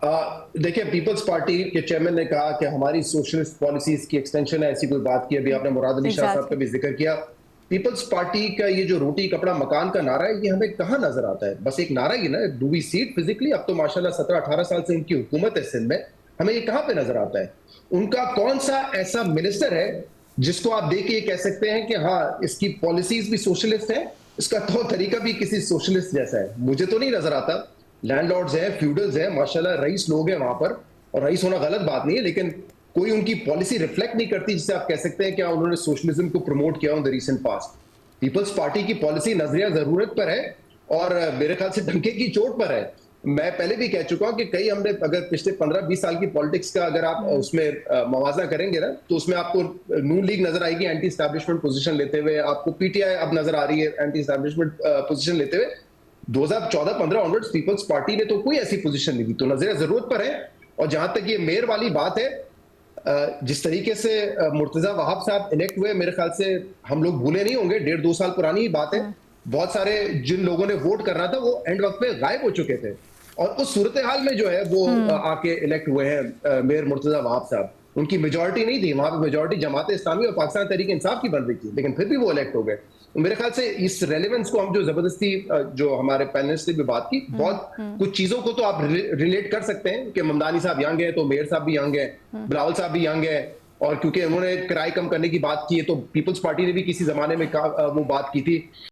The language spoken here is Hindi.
देखिए, पीपल्स पार्टी के चेयरमैन ने कहा कि हमारी सोशलिस्ट पॉलिसीज की एक्सटेंशन है, ऐसी कोई बात की। अभी आपने मुराद अली शाह साहब का एग्ज़ैक्टली। भी जिक्र किया। पीपल्स पार्टी का ये जो रोटी कपड़ा मकान का नारा है, ये हमें कहाँ नजर आता है? बस एक नारा ही ना, do we see it physically? अब तो माशाल्लाह 17-18 साल से उनकी हुकूमत है सिंध में, हमें ये कहाँ पे नजर आता है? उनका कौन सा ऐसा मिनिस्टर है जिसको आप देख के ये कह सकते हैं कि हाँ, इसकी पॉलिसीज भी सोशलिस्ट है, इसका तौर तरीका भी किसी सोशलिस्ट जैसा है? मुझे तो नहीं नजर आता। लैंडलॉर्ड्स हैं, फ्यूडल्स हैं, माशाल्लाह रईस लोग हैं वहां पर, और रईस होना गलत बात नहीं है, लेकिन कोई उनकी पॉलिसी रिफ्लेक्ट नहीं करती जिससे आप कह सकते हैं कि उन्होंने सोशलिज्म को प्रमोट किया in the recent past. Peoples Party की पॉलिसी नजरिया जरूरत पर है, और मेरे ख्याल से डंके की चोट पर है। मैं पहले भी कह चुका हूं कि कई हमने अगर पिछले 15-20 साल की पॉलिटिक्स का अगर आप हुँ। उसमें मवाजा करेंगे ना, तो उसमें आपको नून लीग नजर आएगी एंटी स्टैब्लिशमेंट पोजीशन लेते हुए, आपको पीटीआई अब नजर आ रही है एंटी स्टैब्लिशमेंट पोजीशन लेते हुए। 2014-15 ऑनवर्ड्स पीपल्स पार्टी ने तो कोई ऐसी पोजीशन नहीं दी, तो नजरिया जरूरत पर है। और जहां तक ये मेयर वाली बात है, जिस तरीके से मुर्तजा वहाब साहब इलेक्ट हुए, मेरे ख्याल से हम लोग भूले नहीं होंगे, 1.5-2 साल पुरानी ही बात है। हुँ। बहुत सारे जिन लोगों ने वोट करना था वो एंड वक्त पे गायब हो चुके थे, और उस सूरत हाल में जो है वो हुँ। आके इलेक्ट हुए हैं मेयर मुर्तजा वहाब साहब। उनकी मेजोरिटी नहीं थी वहां पे, मेजोरिटी जमात इस्लामी और पाकिस्तान तहरीक इंसाफ की बन रही थी, लेकिन फिर भी वो इलेक्ट हो गए। तो मेरे ख्याल से इस रेलेवेंस को हम जो जबरदस्ती जो हमारे पैनलिस्ट ने भी बात की, हुँ, बहुत हुँ, कुछ चीजों को तो आप रिलेट कर सकते हैं कि ममदानी साहब यंग है तो मेयर साहब भी यंग है, हुँ। बिलावल साहब भी यंग है, और क्योंकि उन्होंने किराए कम करने की बात की है, तो पीपल्स पार्टी ने भी किसी जमाने में वो बात की थी।